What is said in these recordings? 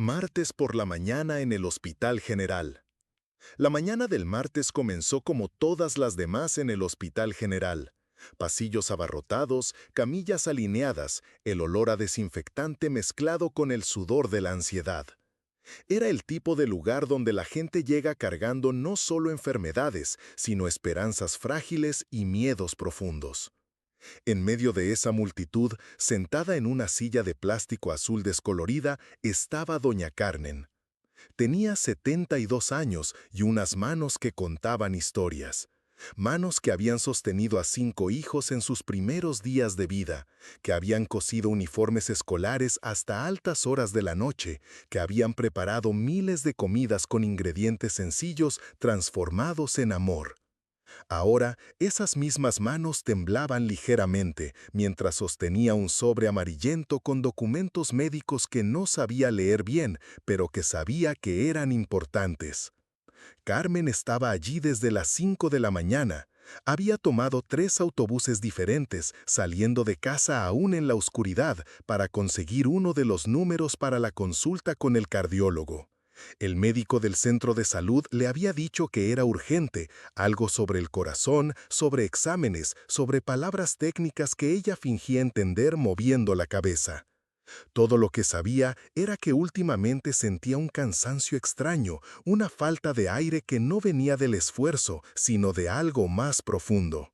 Martes por la mañana en el Hospital General. La mañana del martes comenzó como todas las demás en el Hospital General. Pasillos abarrotados, camillas alineadas, el olor a desinfectante mezclado con el sudor de la ansiedad. Era el tipo de lugar donde la gente llega cargando no solo enfermedades, sino esperanzas frágiles y miedos profundos. En medio de esa multitud, sentada en una silla de plástico azul descolorida, estaba doña Carmen. Tenía 72 años y unas manos que contaban historias. Manos que habían sostenido a 5 hijos en sus primeros días de vida, que habían cosido uniformes escolares hasta altas horas de la noche, que habían preparado miles de comidas con ingredientes sencillos transformados en amor. Ahora, esas mismas manos temblaban ligeramente mientras sostenía un sobre amarillento con documentos médicos que no sabía leer bien, pero que sabía que eran importantes. Carmen estaba allí desde las 5 de la mañana. Había tomado 3 autobuses diferentes, saliendo de casa aún en la oscuridad, para conseguir uno de los números para la consulta con el cardiólogo. El médico del centro de salud le había dicho que era urgente, algo sobre el corazón, sobre exámenes, sobre palabras técnicas que ella fingía entender moviendo la cabeza. Todo lo que sabía era que últimamente sentía un cansancio extraño, una falta de aire que no venía del esfuerzo, sino de algo más profundo.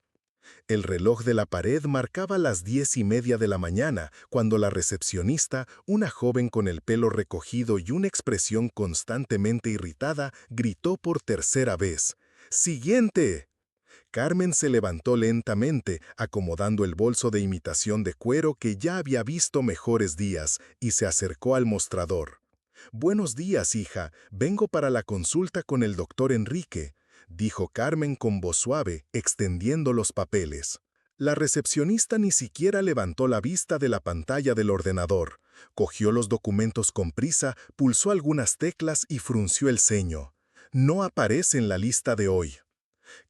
El reloj de la pared marcaba las 10:30 de la mañana, cuando la recepcionista, una joven con el pelo recogido y una expresión constantemente irritada, gritó por tercera vez: ¡Siguiente! Carmen se levantó lentamente, acomodando el bolso de imitación de cuero que ya había visto mejores días, y se acercó al mostrador. «Buenos días, hija. Vengo para la consulta con el doctor Enrique», dijo Carmen con voz suave, extendiendo los papeles. La recepcionista ni siquiera levantó la vista de la pantalla del ordenador. Cogió los documentos con prisa, pulsó algunas teclas y frunció el ceño. «No aparece en la lista de hoy».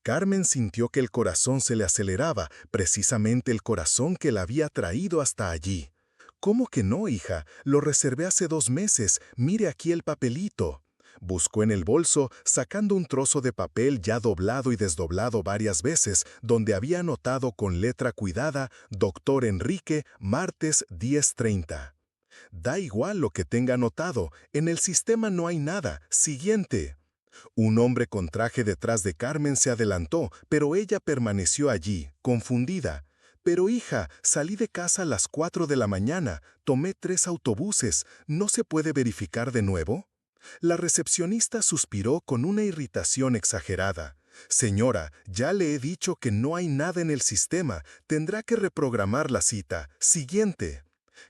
Carmen sintió que el corazón se le aceleraba, precisamente el corazón que la había traído hasta allí. «¿Cómo que no, hija? Lo reservé hace 2 meses. Mire aquí el papelito». Buscó en el bolso, sacando un trozo de papel ya doblado y desdoblado varias veces, donde había anotado con letra cuidada: «Doctor Enrique, martes 10:30». «Da igual lo que tenga anotado. En el sistema no hay nada. Siguiente». Un hombre con traje detrás de Carmen se adelantó, pero ella permaneció allí, confundida. «Pero hija, salí de casa a las 4 de la mañana, tomé 3 autobuses, ¿no se puede verificar de nuevo?» La recepcionista suspiró con una irritación exagerada. «Señora, ya le he dicho que no hay nada en el sistema, tendrá que reprogramar la cita. Siguiente».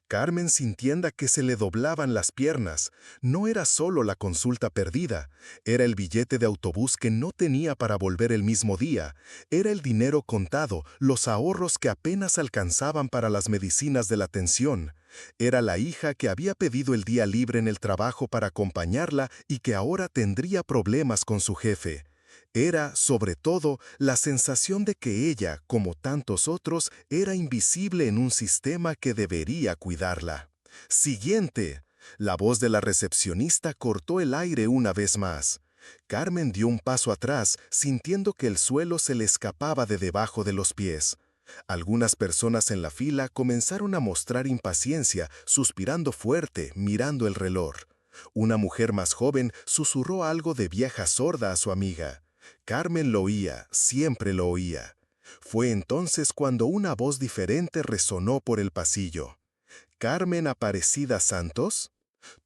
Carmen sintiendo que se le doblaban las piernas. No era solo la consulta perdida, era el billete de autobús que no tenía para volver el mismo día, era el dinero contado, los ahorros que apenas alcanzaban para las medicinas de la tensión. Era la hija que había pedido el día libre en el trabajo para acompañarla y que ahora tendría problemas con su jefe. Era, sobre todo, la sensación de que ella, como tantos otros, era invisible en un sistema que debería cuidarla. «Siguiente». La voz de la recepcionista cortó el aire una vez más. Carmen dio un paso atrás, sintiendo que el suelo se le escapaba de debajo de los pies. Algunas personas en la fila comenzaron a mostrar impaciencia, suspirando fuerte, mirando el reloj. Una mujer más joven susurró algo de vieja sorda a su amiga. Carmen lo oía, siempre lo oía. Fue entonces cuando una voz diferente resonó por el pasillo. «¿Carmen Aparecida Santos?»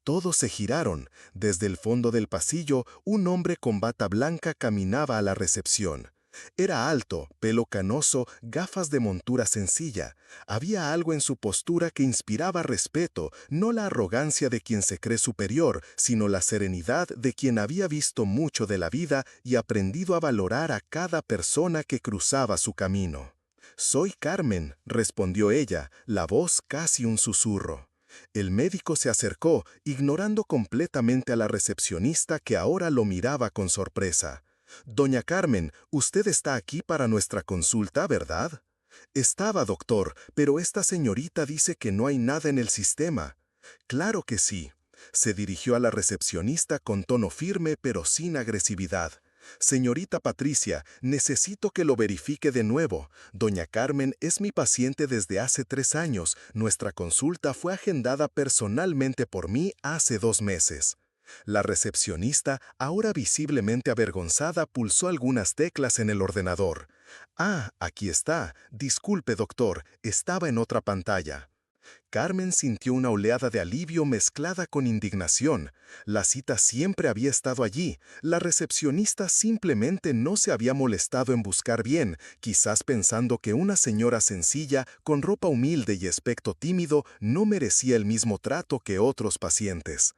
Todos se giraron. Desde el fondo del pasillo, un hombre con bata blanca caminaba a la recepción. Era alto, pelo canoso, gafas de montura sencilla. Había algo en su postura que inspiraba respeto, no la arrogancia de quien se cree superior, sino la serenidad de quien había visto mucho de la vida y aprendido a valorar a cada persona que cruzaba su camino. «Soy Carmen», respondió ella, la voz casi un susurro. El médico se acercó, ignorando completamente a la recepcionista que ahora lo miraba con sorpresa. «Doña Carmen, usted está aquí para nuestra consulta, ¿verdad?» «Estaba, doctor, pero esta señorita dice que no hay nada en el sistema». «Claro que sí». Se dirigió a la recepcionista con tono firme pero sin agresividad. Señorita Patricia, necesito que lo verifique de nuevo. Doña Carmen es mi paciente desde hace 3 años. Nuestra consulta fue agendada personalmente por mí hace 2 meses. La recepcionista, ahora visiblemente avergonzada, pulsó algunas teclas en el ordenador. Ah, aquí está. Disculpe, doctor, estaba en otra pantalla. Carmen sintió una oleada de alivio mezclada con indignación. La cita siempre había estado allí. La recepcionista simplemente no se había molestado en buscar bien, quizás pensando que una señora sencilla, con ropa humilde y aspecto tímido, no merecía el mismo trato que otros pacientes.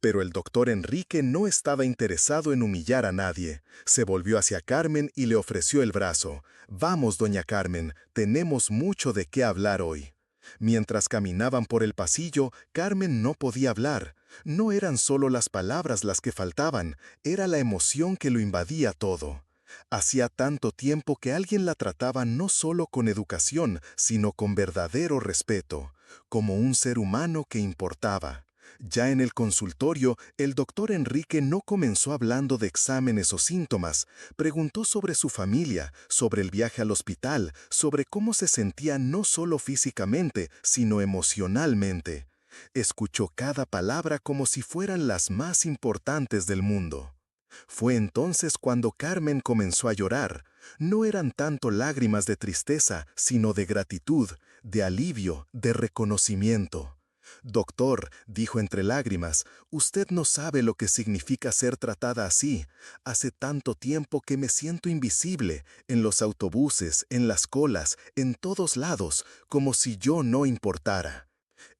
Pero el doctor Enrique no estaba interesado en humillar a nadie. Se volvió hacia Carmen y le ofreció el brazo. «Vamos, doña Carmen, tenemos mucho de qué hablar hoy». Mientras caminaban por el pasillo, Carmen no podía hablar. No eran solo las palabras las que faltaban, era la emoción que lo invadía todo. Hacía tanto tiempo que alguien la trataba no solo con educación, sino con verdadero respeto, como un ser humano que importaba. Ya en el consultorio, el doctor Enrique no comenzó hablando de exámenes o síntomas. Preguntó sobre su familia, sobre el viaje al hospital, sobre cómo se sentía no solo físicamente, sino emocionalmente. Escuchó cada palabra como si fueran las más importantes del mundo. Fue entonces cuando Carmen comenzó a llorar. No eran tanto lágrimas de tristeza, sino de gratitud, de alivio, de reconocimiento. «Doctor», dijo entre lágrimas, «usted no sabe lo que significa ser tratada así. Hace tanto tiempo que me siento invisible, en los autobuses, en las colas, en todos lados, como si yo no importara».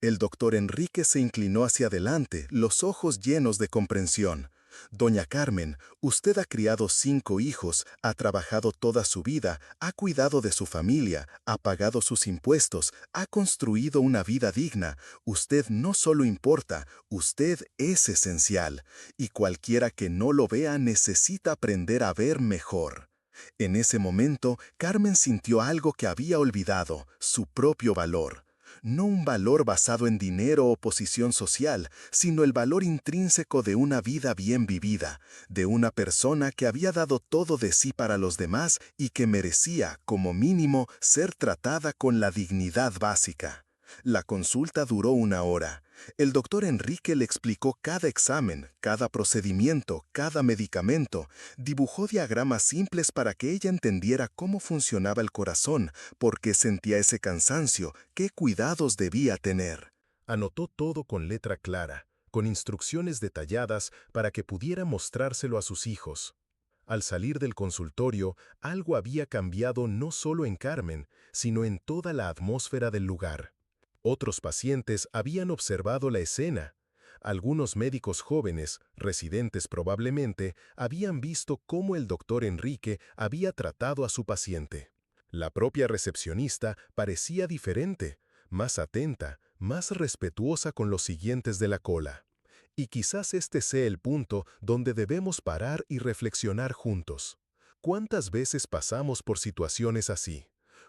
El doctor Enrique se inclinó hacia adelante, los ojos llenos de comprensión. «Doña Carmen, usted ha criado 5 hijos, ha trabajado toda su vida, ha cuidado de su familia, ha pagado sus impuestos, ha construido una vida digna. Usted no solo importa, usted es esencial. Y cualquiera que no lo vea necesita aprender a ver mejor». En ese momento, Carmen sintió algo que había olvidado, su propio valor. No un valor basado en dinero o posición social, sino el valor intrínseco de una vida bien vivida, de una persona que había dado todo de sí para los demás y que merecía, como mínimo, ser tratada con la dignidad básica. La consulta duró 1 hora. El doctor Enrique le explicó cada examen, cada procedimiento, cada medicamento. Dibujó diagramas simples para que ella entendiera cómo funcionaba el corazón, por qué sentía ese cansancio, qué cuidados debía tener. Anotó todo con letra clara, con instrucciones detalladas para que pudiera mostrárselo a sus hijos. Al salir del consultorio, algo había cambiado no solo en Carmen, sino en toda la atmósfera del lugar. Otros pacientes habían observado la escena. Algunos médicos jóvenes, residentes probablemente, habían visto cómo el doctor Enrique había tratado a su paciente. La propia recepcionista parecía diferente, más atenta, más respetuosa con los siguientes de la cola. Y quizás este sea el punto donde debemos parar y reflexionar juntos. ¿Cuántas veces pasamos por situaciones así?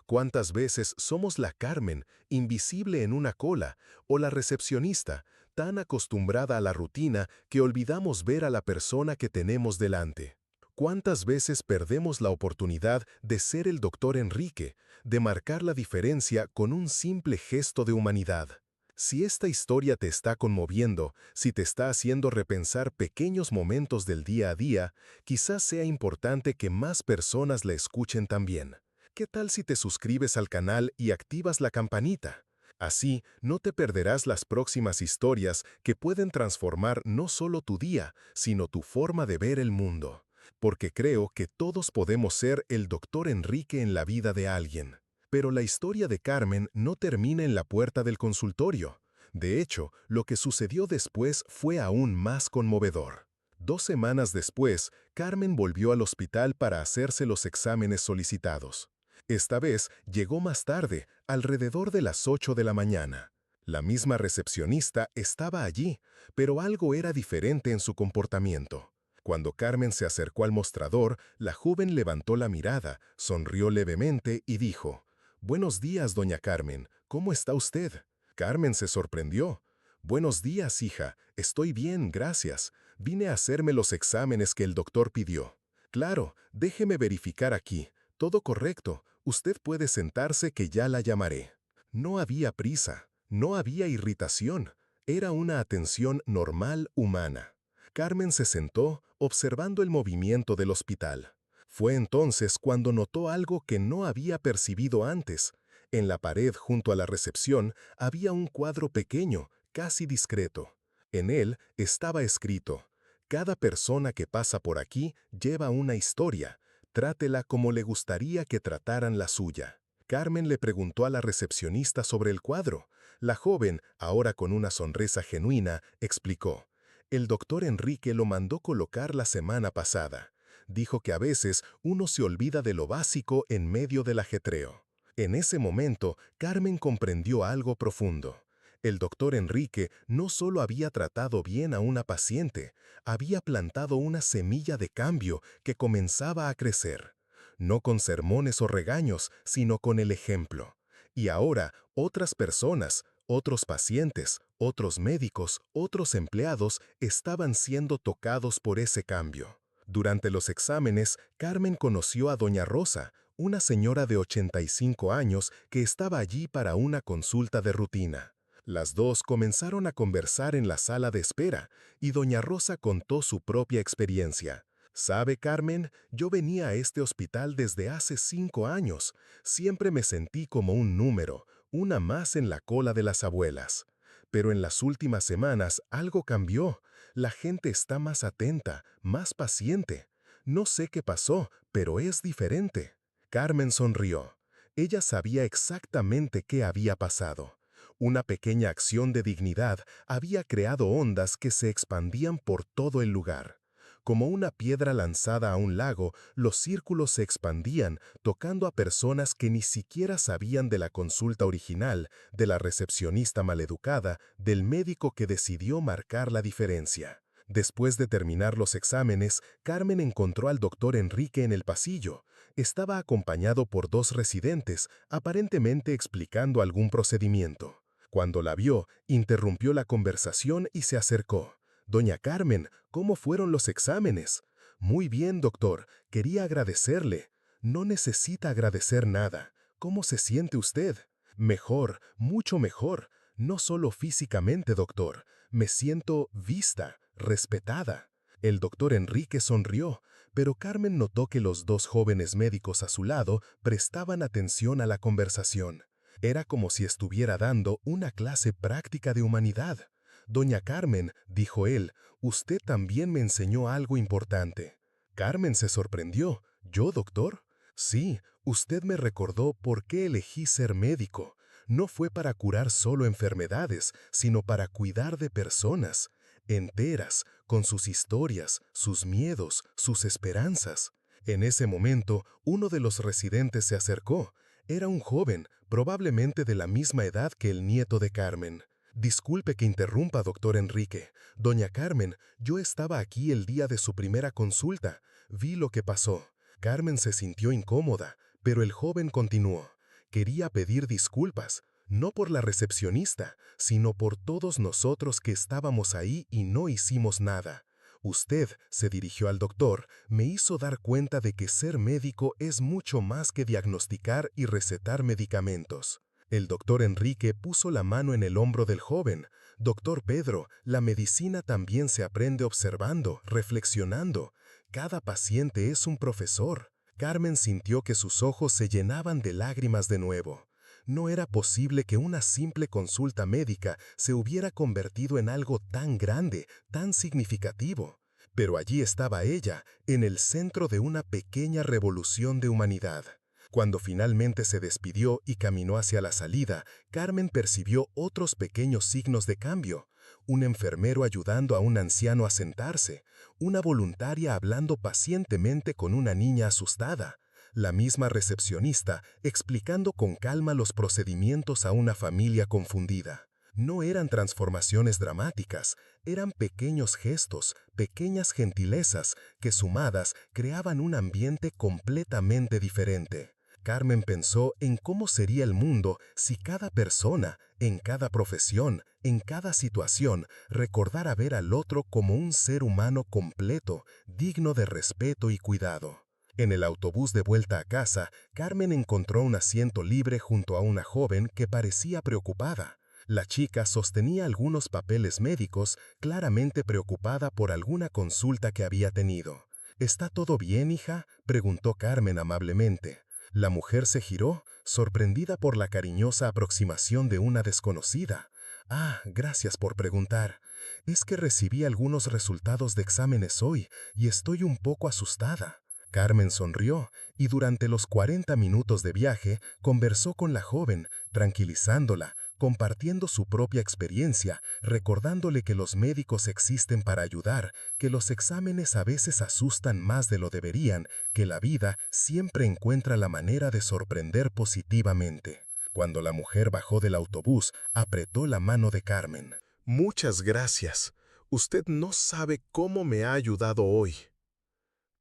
¿Cuántas veces somos la Carmen, invisible en una cola, o la recepcionista, tan acostumbrada a la rutina que olvidamos ver a la persona que tenemos delante? ¿Cuántas veces perdemos la oportunidad de ser el doctor Enrique, de marcar la diferencia con un simple gesto de humanidad? Si esta historia te está conmoviendo, si te está haciendo repensar pequeños momentos del día a día, quizás sea importante que más personas la escuchen también. ¿Qué tal si te suscribes al canal y activas la campanita? Así, no te perderás las próximas historias que pueden transformar no solo tu día, sino tu forma de ver el mundo. Porque creo que todos podemos ser el doctor Enrique en la vida de alguien. Pero la historia de Carmen no termina en la puerta del consultorio. De hecho, lo que sucedió después fue aún más conmovedor. 2 semanas después, Carmen volvió al hospital para hacerse los exámenes solicitados. Esta vez llegó más tarde, alrededor de las 8 de la mañana. La misma recepcionista estaba allí, pero algo era diferente en su comportamiento. Cuando Carmen se acercó al mostrador, la joven levantó la mirada, sonrió levemente y dijo: «Buenos días, doña Carmen, ¿cómo está usted?». Carmen se sorprendió. Buenos días, hija. Estoy bien, gracias. Vine a hacerme los exámenes que el doctor pidió. Claro, déjeme verificar aquí. Todo correcto. Usted puede sentarse que ya la llamaré. No había prisa, no había irritación. Era una atención normal humana. Carmen se sentó, observando el movimiento del hospital. Fue entonces cuando notó algo que no había percibido antes. En la pared junto a la recepción había un cuadro pequeño, casi discreto. En él estaba escrito: cada persona que pasa por aquí lleva una historia. Trátela como le gustaría que trataran la suya. Carmen le preguntó a la recepcionista sobre el cuadro. La joven, ahora con una sonrisa genuina, explicó: el doctor Enrique lo mandó colocar la semana pasada. Dijo que a veces uno se olvida de lo básico en medio del ajetreo. En ese momento, Carmen comprendió algo profundo. El doctor Enrique no solo había tratado bien a una paciente, había plantado una semilla de cambio que comenzaba a crecer. No con sermones o regaños, sino con el ejemplo. Y ahora, otras personas, otros pacientes, otros médicos, otros empleados estaban siendo tocados por ese cambio. Durante los exámenes, Carmen conoció a doña Rosa, una señora de 85 años que estaba allí para una consulta de rutina. Las dos comenzaron a conversar en la sala de espera y doña Rosa contó su propia experiencia. «¿Sabe, Carmen? Yo venía a este hospital desde hace 5 años. Siempre me sentí como un número, una más en la cola de las abuelas. Pero en las últimas semanas algo cambió. La gente está más atenta, más paciente. No sé qué pasó, pero es diferente». Carmen sonrió. Ella sabía exactamente qué había pasado. Una pequeña acción de dignidad había creado ondas que se expandían por todo el lugar. Como una piedra lanzada a un lago, los círculos se expandían, tocando a personas que ni siquiera sabían de la consulta original, de la recepcionista maleducada, del médico que decidió marcar la diferencia. Después de terminar los exámenes, Carmen encontró al doctor Enrique en el pasillo. Estaba acompañado por 2 residentes, aparentemente explicando algún procedimiento. Cuando la vio, interrumpió la conversación y se acercó. «Doña Carmen, ¿cómo fueron los exámenes?» «Muy bien, doctor. Quería agradecerle». «No necesita agradecer nada. ¿Cómo se siente usted?» «Mejor, mucho mejor. No solo físicamente, doctor. Me siento vista, respetada». El doctor Enrique sonrió, pero Carmen notó que los 2 jóvenes médicos a su lado prestaban atención a la conversación. Era como si estuviera dando una clase práctica de humanidad. «Doña Carmen», dijo él, «usted también me enseñó algo importante». Carmen se sorprendió. «¿Yo, doctor?» «Sí, usted me recordó por qué elegí ser médico. No fue para curar solo enfermedades, sino para cuidar de personas, enteras, con sus historias, sus miedos, sus esperanzas». En ese momento, uno de los residentes se acercó. Era un joven, probablemente de la misma edad que el nieto de Carmen. «Disculpe que interrumpa, doctor Enrique. Doña Carmen, yo estaba aquí el día de su primera consulta. Vi lo que pasó». Carmen se sintió incómoda, pero el joven continuó. «Quería pedir disculpas, no por la recepcionista, sino por todos nosotros que estábamos ahí y no hicimos nada. Usted», se dirigió al doctor, «me hizo dar cuenta de que ser médico es mucho más que diagnosticar y recetar medicamentos». El doctor Enrique puso la mano en el hombro del joven. «Doctor Pedro, la medicina también se aprende observando, reflexionando. Cada paciente es un profesor». Carmen sintió que sus ojos se llenaban de lágrimas de nuevo. No era posible que una simple consulta médica se hubiera convertido en algo tan grande, tan significativo. Pero allí estaba ella, en el centro de una pequeña revolución de humanidad. Cuando finalmente se despidió y caminó hacia la salida, Carmen percibió otros pequeños signos de cambio. Un enfermero ayudando a un anciano a sentarse, una voluntaria hablando pacientemente con una niña asustada, la misma recepcionista explicando con calma los procedimientos a una familia confundida. No eran transformaciones dramáticas, eran pequeños gestos, pequeñas gentilezas que sumadas creaban un ambiente completamente diferente. Carmen pensó en cómo sería el mundo si cada persona, en cada profesión, en cada situación, recordara ver al otro como un ser humano completo, digno de respeto y cuidado. En el autobús de vuelta a casa, Carmen encontró un asiento libre junto a una joven que parecía preocupada. La chica sostenía algunos papeles médicos, claramente preocupada por alguna consulta que había tenido. ¿Está todo bien, hija?, preguntó Carmen amablemente. La mujer se giró, sorprendida por la cariñosa aproximación de una desconocida. Ah, gracias por preguntar. Es que recibí algunos resultados de exámenes hoy y estoy un poco asustada. Carmen sonrió y durante los 40 minutos de viaje conversó con la joven, tranquilizándola, compartiendo su propia experiencia, recordándole que los médicos existen para ayudar, que los exámenes a veces asustan más de lo deberían, que la vida siempre encuentra la manera de sorprender positivamente. Cuando la mujer bajó del autobús, apretó la mano de Carmen. Muchas gracias. Usted no sabe cómo me ha ayudado hoy.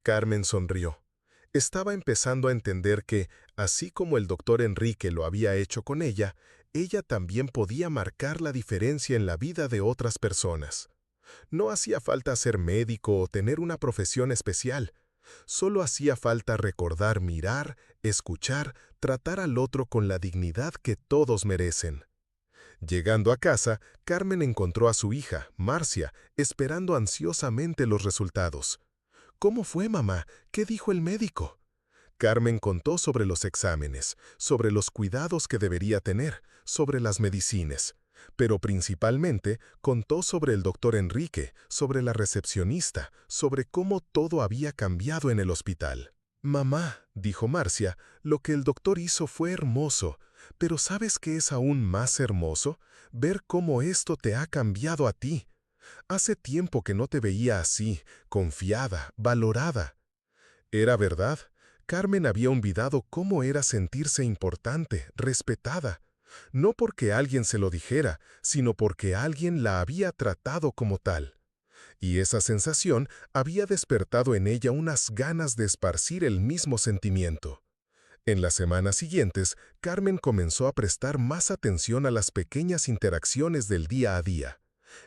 Carmen sonrió. Estaba empezando a entender que, así como el doctor Enrique lo había hecho con ella también podía marcar la diferencia en la vida de otras personas. No hacía falta ser médico o tener una profesión especial. Solo hacía falta recordar mirar, escuchar, tratar al otro con la dignidad que todos merecen. Llegando a casa, Carmen encontró a su hija, Marcia, esperando ansiosamente los resultados. ¿Cómo fue, mamá? ¿Qué dijo el médico? Carmen contó sobre los exámenes, sobre los cuidados que debería tener, sobre las medicinas. Pero principalmente contó sobre el doctor Enrique, sobre la recepcionista, sobre cómo todo había cambiado en el hospital. Mamá, dijo Marcia, lo que el doctor hizo fue hermoso, pero ¿sabes qué es aún más hermoso? Ver cómo esto te ha cambiado a ti. Hace tiempo que no te veía así, confiada, valorada. Era verdad. Carmen había olvidado cómo era sentirse importante, respetada. No porque alguien se lo dijera, sino porque alguien la había tratado como tal. Y esa sensación había despertado en ella unas ganas de esparcir el mismo sentimiento. En las semanas siguientes, Carmen comenzó a prestar más atención a las pequeñas interacciones del día a día.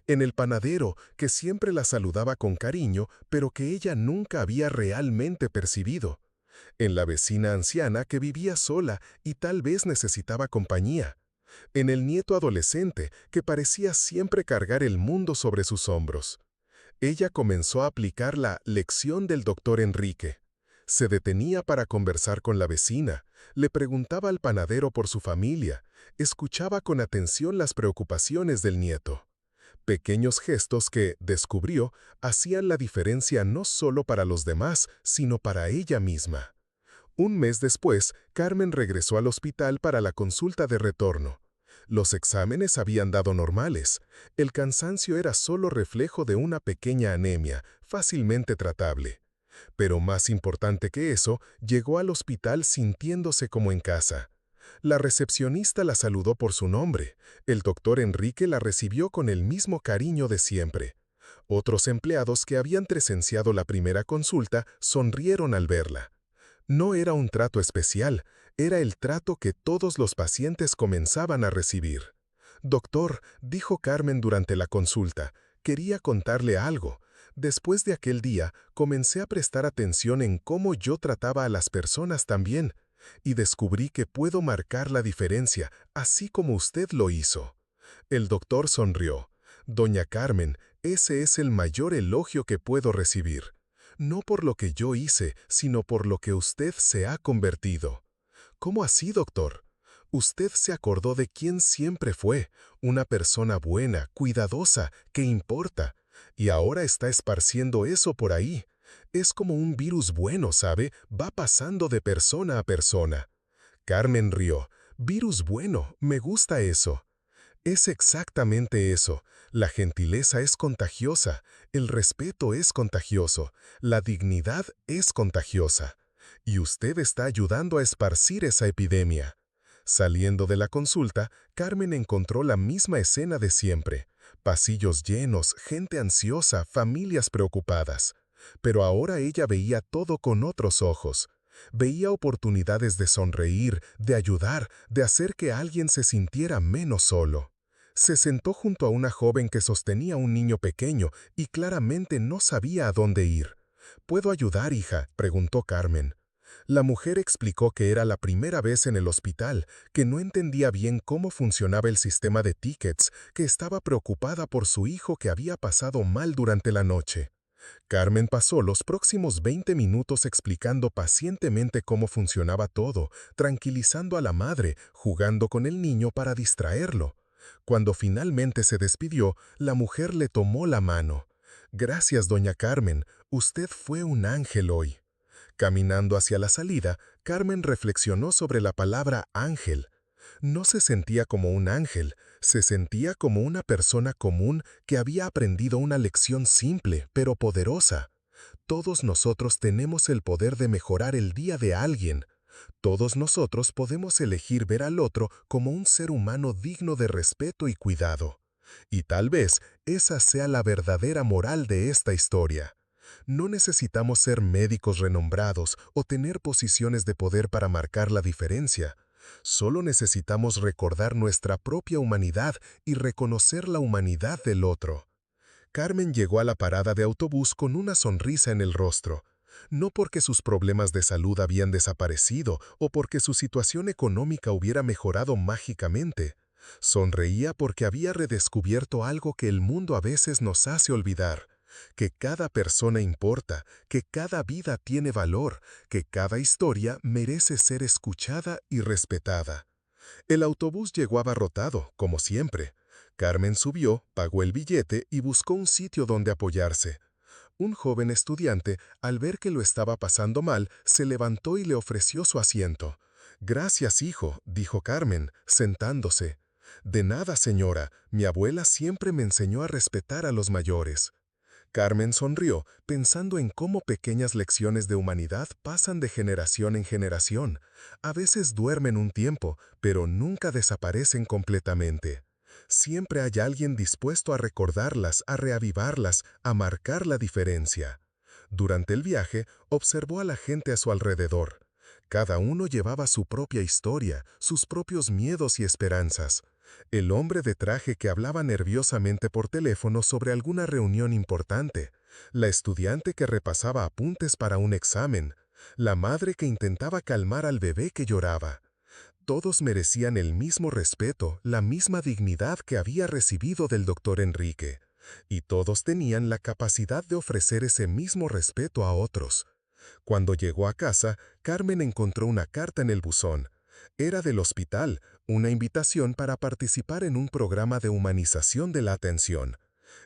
En el panadero, que siempre la saludaba con cariño, pero que ella nunca había realmente percibido. En la vecina anciana que vivía sola y tal vez necesitaba compañía. En el nieto adolescente que parecía siempre cargar el mundo sobre sus hombros. Ella comenzó a aplicar la lección del doctor Enrique. Se detenía para conversar con la vecina, le preguntaba al panadero por su familia, escuchaba con atención las preocupaciones del nieto. Pequeños gestos que, descubrió, hacían la diferencia no solo para los demás, sino para ella misma. Un mes después, Carmen regresó al hospital para la consulta de retorno. Los exámenes habían dado normales. El cansancio era solo reflejo de una pequeña anemia, fácilmente tratable. Pero más importante que eso, llegó al hospital sintiéndose como en casa. La recepcionista la saludó por su nombre. El doctor Enrique la recibió con el mismo cariño de siempre. Otros empleados que habían presenciado la primera consulta sonrieron al verla. No era un trato especial, era el trato que todos los pacientes comenzaban a recibir. «Doctor», dijo Carmen durante la consulta, «quería contarle algo. Después de aquel día, comencé a prestar atención en cómo yo trataba a las personas también, y descubrí que puedo marcar la diferencia, así como usted lo hizo». El doctor sonrió. «Doña Carmen, ese es el mayor elogio que puedo recibir. No por lo que yo hice, sino por lo que usted se ha convertido». «¿Cómo así, doctor?» «Usted se acordó de quién siempre fue, una persona buena, cuidadosa, que importa, y ahora está esparciendo eso por ahí. Es como un virus bueno, ¿sabe? Va pasando de persona a persona». Carmen rió. «Virus bueno, me gusta eso». Es exactamente eso. La gentileza es contagiosa, el respeto es contagioso, la dignidad es contagiosa. Y usted está ayudando a esparcir esa epidemia. Saliendo de la consulta, Carmen encontró la misma escena de siempre. Pasillos llenos, gente ansiosa, familias preocupadas. Pero ahora ella veía todo con otros ojos. Veía oportunidades de sonreír, de ayudar, de hacer que alguien se sintiera menos solo. Se sentó junto a una joven que sostenía un niño pequeño y claramente no sabía a dónde ir. ¿Puedo ayudar, hija?, preguntó Carmen. La mujer explicó que era la primera vez en el hospital, que no entendía bien cómo funcionaba el sistema de tickets, que estaba preocupada por su hijo que había pasado mal durante la noche. Carmen pasó los próximos 20 minutos explicando pacientemente cómo funcionaba todo, tranquilizando a la madre, jugando con el niño para distraerlo. Cuando finalmente se despidió, la mujer le tomó la mano. «Gracias, doña Carmen, usted fue un ángel hoy». Caminando hacia la salida, Carmen reflexionó sobre la palabra ángel. No se sentía como un ángel, se sentía como una persona común que había aprendido una lección simple, pero poderosa. Todos nosotros tenemos el poder de mejorar el día de alguien. Todos nosotros podemos elegir ver al otro como un ser humano digno de respeto y cuidado. Y tal vez esa sea la verdadera moral de esta historia. No necesitamos ser médicos renombrados o tener posiciones de poder para marcar la diferencia. Solo necesitamos recordar nuestra propia humanidad y reconocer la humanidad del otro. Carmen llegó a la parada de autobús con una sonrisa en el rostro. No porque sus problemas de salud habían desaparecido o porque su situación económica hubiera mejorado mágicamente. Sonreía porque había redescubierto algo que el mundo a veces nos hace olvidar: que cada persona importa, que cada vida tiene valor, que cada historia merece ser escuchada y respetada. El autobús llegó abarrotado, como siempre. Carmen subió, pagó el billete y buscó un sitio donde apoyarse. Un joven estudiante, al ver que lo estaba pasando mal, se levantó y le ofreció su asiento. «Gracias, hijo», dijo Carmen, sentándose. «De nada, señora, mi abuela siempre me enseñó a respetar a los mayores». Carmen sonrió, pensando en cómo pequeñas lecciones de humanidad pasan de generación en generación. A veces duermen un tiempo, pero nunca desaparecen completamente. Siempre hay alguien dispuesto a recordarlas, a reavivarlas, a marcar la diferencia. Durante el viaje, observó a la gente a su alrededor. Cada uno llevaba su propia historia, sus propios miedos y esperanzas. El hombre de traje que hablaba nerviosamente por teléfono sobre alguna reunión importante, la estudiante que repasaba apuntes para un examen, la madre que intentaba calmar al bebé que lloraba. Todos merecían el mismo respeto, la misma dignidad que había recibido del doctor Enrique, y todos tenían la capacidad de ofrecer ese mismo respeto a otros. Cuando llegó a casa, Carmen encontró una carta en el buzón. Era del hospital, una invitación para participar en un programa de humanización de la atención.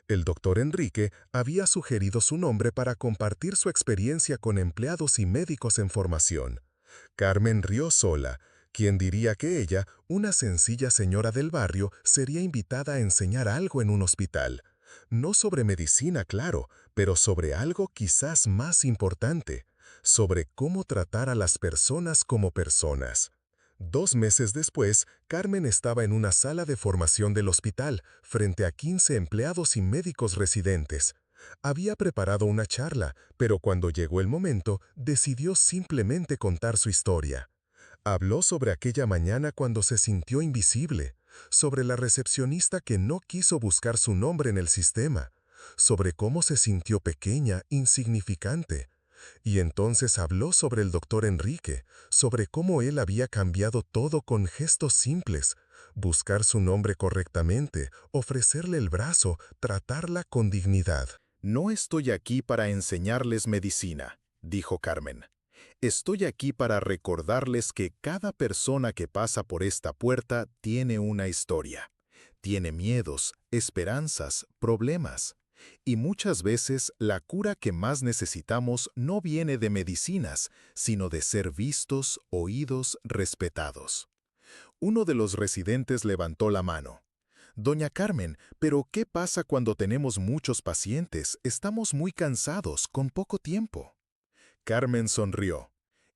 El doctor Enrique había sugerido su nombre para compartir su experiencia con empleados y médicos en formación. Carmen rió sola. ¿Quién diría que ella, una sencilla señora del barrio, sería invitada a enseñar algo en un hospital? No sobre medicina, claro, pero sobre algo quizás más importante, sobre cómo tratar a las personas como personas. 2 meses después, Carmen estaba en una sala de formación del hospital, frente a 15 empleados y médicos residentes. Había preparado una charla, pero cuando llegó el momento, decidió simplemente contar su historia. Habló sobre aquella mañana cuando se sintió invisible, sobre la recepcionista que no quiso buscar su nombre en el sistema, sobre cómo se sintió pequeña, insignificante. Y entonces habló sobre el doctor Enrique, sobre cómo él había cambiado todo con gestos simples: buscar su nombre correctamente, ofrecerle el brazo, tratarla con dignidad. No estoy aquí para enseñarles medicina, dijo Carmen. Estoy aquí para recordarles que cada persona que pasa por esta puerta tiene una historia. Tiene miedos, esperanzas, problemas. Y muchas veces la cura que más necesitamos no viene de medicinas, sino de ser vistos, oídos, respetados. Uno de los residentes levantó la mano. Doña Carmen, pero ¿qué pasa cuando tenemos muchos pacientes? Estamos muy cansados, con poco tiempo. Carmen sonrió.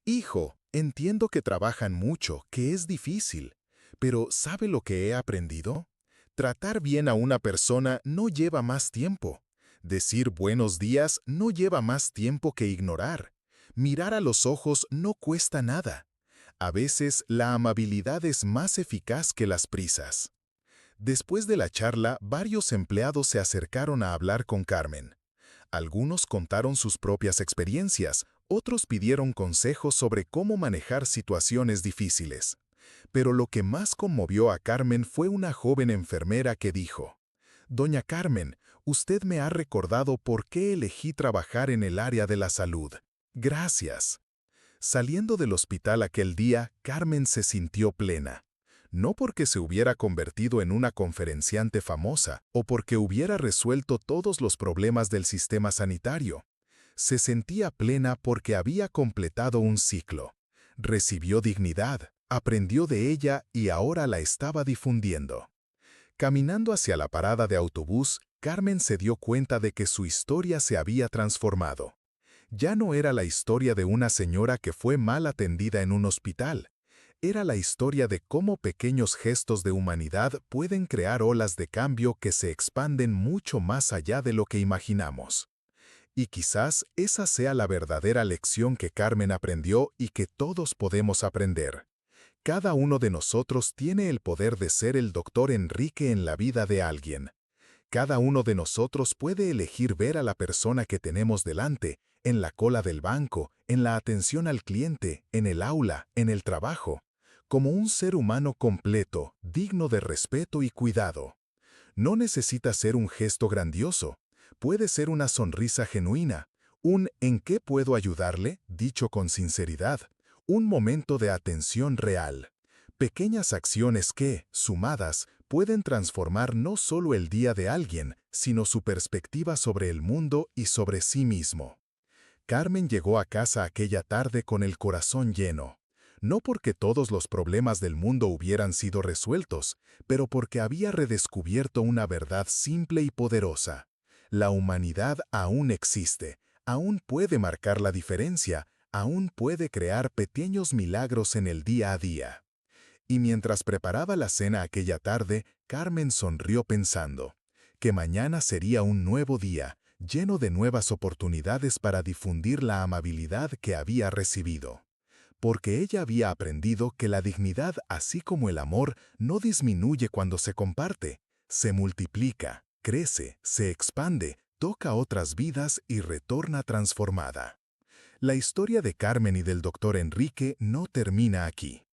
Hijo, entiendo que trabajan mucho, que es difícil, pero ¿sabe lo que he aprendido? Tratar bien a una persona no lleva más tiempo. Decir buenos días no lleva más tiempo que ignorar. Mirar a los ojos no cuesta nada. A veces la amabilidad es más eficaz que las prisas. Después de la charla, varios empleados se acercaron a hablar con Carmen. Algunos contaron sus propias experiencias, otros pidieron consejos sobre cómo manejar situaciones difíciles. Pero lo que más conmovió a Carmen fue una joven enfermera que dijo: «Doña Carmen, usted me ha recordado por qué elegí trabajar en el área de la salud. Gracias». Saliendo del hospital aquel día, Carmen se sintió plena. No porque se hubiera convertido en una conferenciante famosa o porque hubiera resuelto todos los problemas del sistema sanitario. Se sentía plena porque había completado un ciclo. Recibió dignidad, aprendió de ella y ahora la estaba difundiendo. Caminando hacia la parada de autobús, Carmen se dio cuenta de que su historia se había transformado. Ya no era la historia de una señora que fue mal atendida en un hospital. Era la historia de cómo pequeños gestos de humanidad pueden crear olas de cambio que se expanden mucho más allá de lo que imaginamos. Y quizás esa sea la verdadera lección que Carmen aprendió y que todos podemos aprender. Cada uno de nosotros tiene el poder de ser el Dr. Enrique en la vida de alguien. Cada uno de nosotros puede elegir ver a la persona que tenemos delante, en la cola del banco, en la atención al cliente, en el aula, en el trabajo, como un ser humano completo, digno de respeto y cuidado. No necesita ser un gesto grandioso. Puede ser una sonrisa genuina, un «¿en qué puedo ayudarle?», dicho con sinceridad, un momento de atención real. Pequeñas acciones que, sumadas, pueden transformar no solo el día de alguien, sino su perspectiva sobre el mundo y sobre sí mismo. Carmen llegó a casa aquella tarde con el corazón lleno. No porque todos los problemas del mundo hubieran sido resueltos, pero porque había redescubierto una verdad simple y poderosa. La humanidad aún existe, aún puede marcar la diferencia, aún puede crear pequeños milagros en el día a día. Y mientras preparaba la cena aquella tarde, Carmen sonrió pensando que mañana sería un nuevo día, lleno de nuevas oportunidades para difundir la amabilidad que había recibido. Porque ella había aprendido que la dignidad, así como el amor, no disminuye cuando se comparte, se multiplica, crece, se expande, toca otras vidas y retorna transformada. La historia de Carmen y del Dr. Enrique no termina aquí.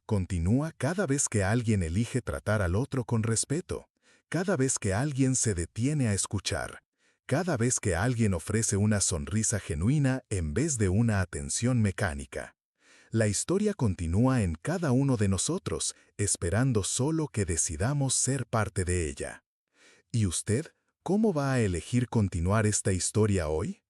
Continúa cada vez que alguien elige tratar al otro con respeto, cada vez que alguien se detiene a escuchar, cada vez que alguien ofrece una sonrisa genuina en vez de una atención mecánica. La historia continúa en cada uno de nosotros, esperando solo que decidamos ser parte de ella. ¿Y usted, cómo va a elegir continuar esta historia hoy?